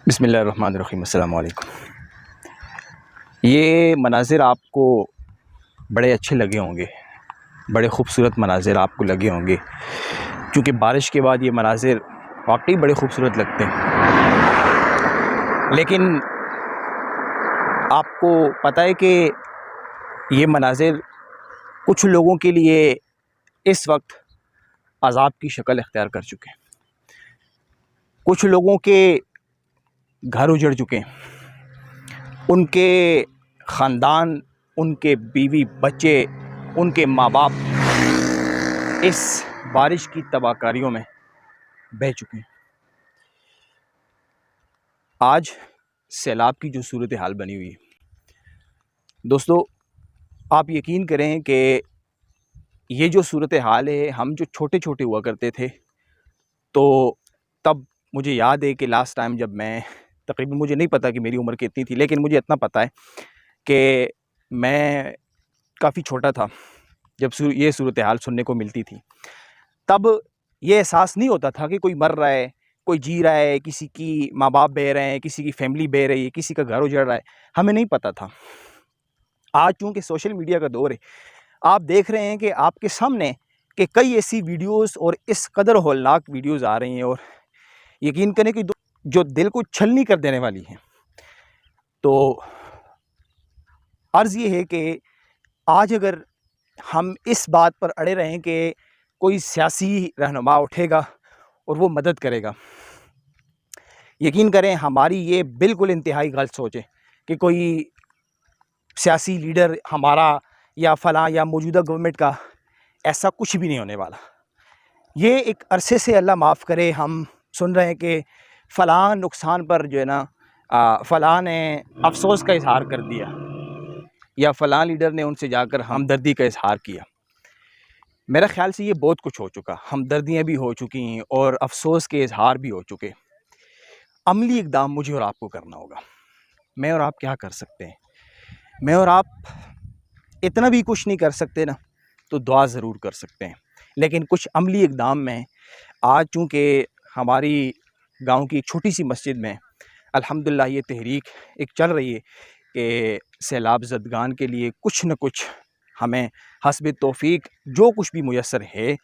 बिस्मिल्लाहिर्रहमानिर्रहीम, अस्सलाम वालेकुम। ये मनाज़िर आपको बड़े अच्छे लगे होंगे, बड़े ख़ूबसूरत मनाज़िर आपको लगे होंगे, क्योंकि बारिश के बाद ये मनाज़िर वाकई बड़े ख़ूबसूरत लगते हैं। लेकिन आपको पता है कि ये मनाज़िर कुछ लोगों के लिए इस वक्त अज़ाब की शक्ल इख्तियार कर चुके हैं। कुछ लोगों के घर उजड़ चुके हैं, उनके ख़ानदान, उनके बीवी बच्चे, उनके माँ बाप इस बारिश की तबाहकारियों में बह चुके हैं। आज सैलाब की जो सूरत हाल बनी हुई है, दोस्तों आप यकीन करें कि ये जो सूरत हाल है, हम जो छोटे छोटे हुआ करते थे, तो तब मुझे याद है कि लास्ट टाइम जब मैं तकरीबन, मुझे नहीं पता कि मेरी उम्र कितनी थी, लेकिन मुझे इतना पता है कि मैं काफ़ी छोटा था जब ये सूरत हाल सुनने को मिलती थी। तब ये एहसास नहीं होता था कि कोई मर रहा है, कोई जी रहा है, किसी की माँ बाप बह रहे हैं, किसी की फैमिली बह रही है, किसी का घर उजड़ रहा है, हमें नहीं पता था। आज चूँकि सोशल मीडिया का दौर है, आप देख रहे हैं कि आपके सामने कि कई ऐसी वीडियोस और इस कदर हौलनाक वीडियोस आ रही हैं, और यकीन करें कि जो दिल को छलनी कर देने वाली हैं। तो अर्ज़ ये है कि आज अगर हम इस बात पर अड़े रहें कि कोई सियासी रहनुमा उठेगा और वो मदद करेगा, यकीन करें हमारी ये बिल्कुल इंतहाई गलत सोच है कि कोई सियासी लीडर हमारा या फ़लाँ या मौजूदा गवर्नमेंट का, ऐसा कुछ भी नहीं होने वाला। ये एक अरसे से, अल्लाह माफ़ करे, हम सुन रहे हैं कि फ़लाँ नुकसान पर जो है ना फ़लाँ ने अफ़सोस का इज़हार कर दिया, या फ़लाँ लीडर ने उनसे जाकर हमदर्दी का इज़हार किया। मेरा ख़्याल से ये बहुत कुछ हो चुका, हमदर्दियाँ भी हो चुकी हैं और अफ़सोस के इज़हार भी हो चुके। अमली इक़दाम मुझे और आपको करना होगा। मैं और आप क्या कर सकते हैं? मैं और आप इतना भी कुछ नहीं कर सकते ना, तो दुआ ज़रूर कर सकते हैं। लेकिन कुछ अमली इक़दाम में आज चूँकि हमारी गाँव की एक छोटी सी मस्जिद में अल्हम्दुलिल्लाह ये तहरीक एक चल रही है कि सैलाब ज़दगान के लिए कुछ न कुछ हमें हस्ब तौफ़ीक जो कुछ भी मुयस्सर है,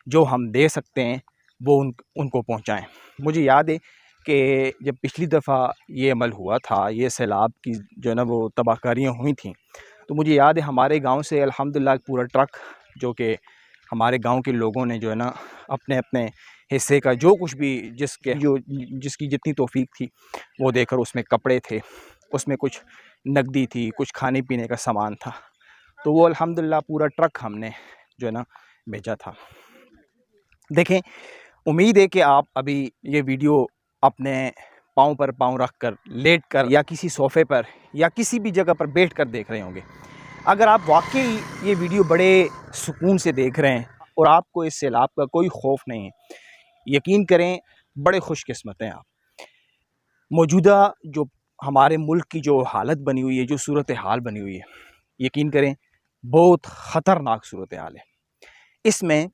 जो हम दे सकते हैं, वो उनको पहुँचाएँ। मुझे याद है कि जब पिछली दफ़ा ये अमल हुआ था, ये सैलाब की जो है ना वो तबाहकारियाँ हुई थी, तो मुझे याद है हमारे गांव से अल्हम्दुलिल्लाह पूरा ट्रक, जो कि हमारे गांव के लोगों ने जो है ना अपने अपने हिस्से का जो कुछ भी जिसकी जितनी तौफीक थी वो देकर, उसमें कपड़े थे, उसमें कुछ नकदी थी, कुछ खाने पीने का सामान था, तो वो अल्हम्दुलिल्लाह पूरा ट्रक हमने जो है ना भेजा था। देखें, उम्मीद है कि आप अभी ये वीडियो अपने पाँव पर पाँव रख कर, लेट कर, या किसी सोफ़े पर या किसी भी जगह पर बैठ कर देख रहे होंगे। अगर आप वाकई ये वीडियो बड़े सुकून से देख रहे हैं और आपको इस सैलाब का कोई खौफ नहीं है, यकीन करें बड़े खुशकिस्मत हैं आप। मौजूदा जो हमारे मुल्क की जो हालत बनी हुई है, जो सूरत हाल बनी हुई है, यकीन करें बहुत ख़तरनाक सूरत हाल है। इसमें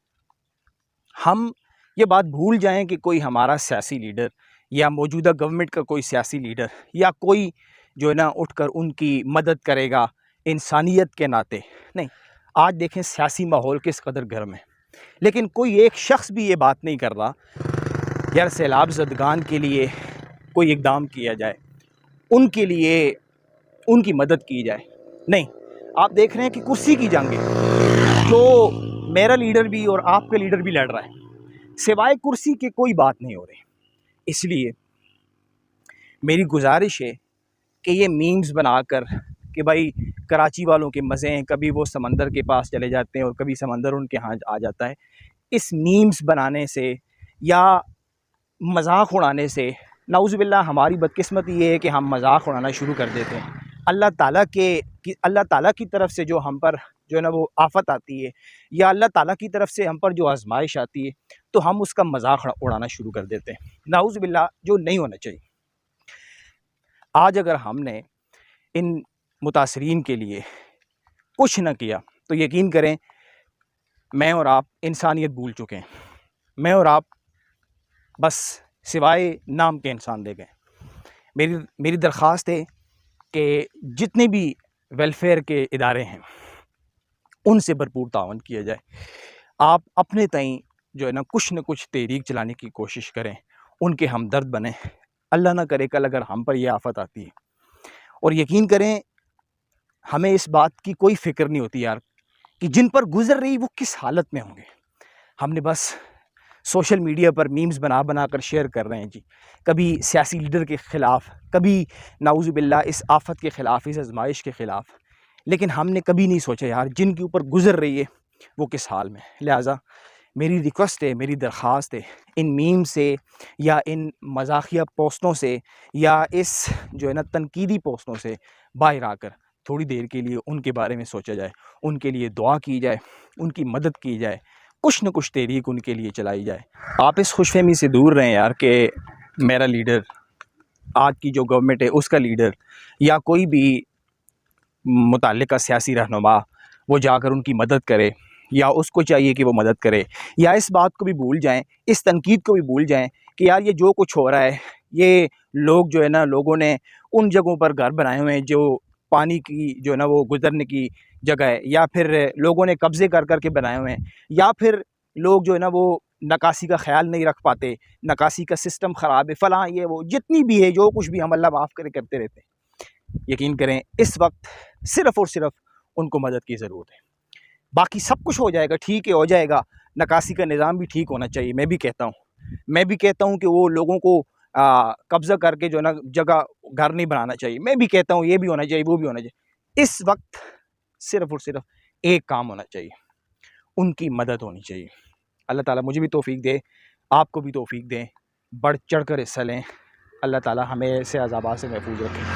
हम ये बात भूल जाएं कि कोई हमारा सियासी लीडर या मौजूदा गवर्नमेंट का कोई सियासी लीडर या कोई जो है ना उठकर उनकी मदद करेगा इंसानियत के नाते, नहीं। आज देखें सियासी माहौल किस कदर गर्म है, लेकिन कोई एक शख्स भी ये बात नहीं कर रहा यार सैलाब ज़दगान के लिए कोई इक़दाम किया जाए, उनके लिए उनकी मदद की जाए। नहीं, आप देख रहे हैं कि कुर्सी की जंग है, जो मेरा लीडर भी और आपका लीडर भी लड़ रहा है, सिवाय कुर्सी के कोई बात नहीं हो रही। इसलिए मेरी गुजारिश है कि ये मीम्स बनाकर कि भाई कराची वालों के मज़े हैं, कभी वो समंदर के पास चले जाते हैं और कभी समंदर उनके यहाँ आ जाता है, इस मीम्स बनाने से या मजाक उड़ाने से, नाउज़ुबिल्लाह, हमारी बदकिस्मती ये है कि हम मजाक उड़ाना शुरू कर देते हैं। अल्लाह ताला की तरफ से जो हम पर जो है ना वो आफ़त आती है, या अल्लाह ताला की तरफ से हम पर जो आजमाइश आती है, तो हम उसका मजाक उड़ाना शुरू कर देते हैं, नाउज़ुबिल्लाह, जो नहीं होना चाहिए। आज अगर हमने इन मुतासरीन के लिए कुछ न किया, तो यकीन करें मैं और आप इंसानियत भूल चुके हैं। मैं और आप बस सिवाय नाम के इंसान दे गए। मेरी दरख्वास्त है कि जितने भी वेलफेयर के इदारे हैं उनसे भरपूर तावन किया जाए। आप अपने तईं जो है ना कुछ न कुछ तहरीक चलाने की कोशिश करें, उनके हमदर्द बने। अल्लाह ना करे कल अगर हम पर यह आफत आती है, और यकीन करें हमें इस बात की कोई फ़िक्र नहीं होती यार कि जिन पर गुज़र रही वो किस हालत में होंगे। हमने बस सोशल मीडिया पर मीम्स बना बना कर शेयर कर रहे हैं जी, कभी सियासी लीडर के ख़िलाफ़, कभी नाउज़ु बिल्लाह इस आफ़त के ख़िलाफ़, इस आज़माइश के ख़िलाफ़। लेकिन हमने कभी नहीं सोचा यार जिनके ऊपर गुज़र रही है वो किस हाल में। लिहाजा मेरी रिक्वेस्ट है, मेरी दरख्वास्त है, इन मीम से या इन मज़ाक़िया पोस्टों से या इस जो है ना तनकीदी पोस्टों से बाहर आकर थोड़ी देर के लिए उनके बारे में सोचा जाए, उनके लिए दुआ की जाए, उनकी मदद की जाए, कुछ न कुछ तहरीक उनके लिए चलाई जाए। आप इस खुशफहमी से दूर रहें यार कि मेरा लीडर, आज की जो गवर्नमेंट है उसका लीडर या कोई भी मुतल्लिका सियासी रहनुमा वो जाकर उनकी मदद करे, या उसको चाहिए कि वो मदद करे, या इस बात को भी भूल जाएं, इस तनकीद को भी भूल जाएं कि यार ये जो कुछ हो रहा है, ये लोग जो है ना, लोगों ने उन जगहों पर घर बनाए हुए हैं जो पानी की जो है ना वो गुजरने की जगह है, या फिर लोगों ने कब्ज़े कर कर के बनाए हुए हैं, या फिर लोग जो है ना वो नकासी का ख्याल नहीं रख पाते, नकासी का सिस्टम ख़राब है, फ़लाँ ये वो जितनी भी है, जो कुछ भी हम अल्लाह माफ़ करे करते रहते हैं। यकीन करें इस वक्त सिर्फ़ और सिर्फ उनको मदद की ज़रूरत है। बाकी सब कुछ हो जाएगा, ठीक है, हो जाएगा। नकासी का निज़ाम भी ठीक होना चाहिए। मैं भी कहता हूँ कि वो लोगों को कब्ज़ा करके जो है ना जगह घर नहीं बनाना चाहिए। मैं भी कहता हूँ ये भी होना चाहिए, वो भी होना चाहिए। इस वक्त सिर्फ़ और सिर्फ एक काम होना चाहिए, उनकी मदद होनी चाहिए। अल्लाह ताला मुझे भी तौफ़ीक दे, आपको भी तौफ़ीक दें, बढ़ चढ़ कर हिस्सा लें। अल्लाह ताला हमें ऐसे अज़ाबात से महफूज़ रखे।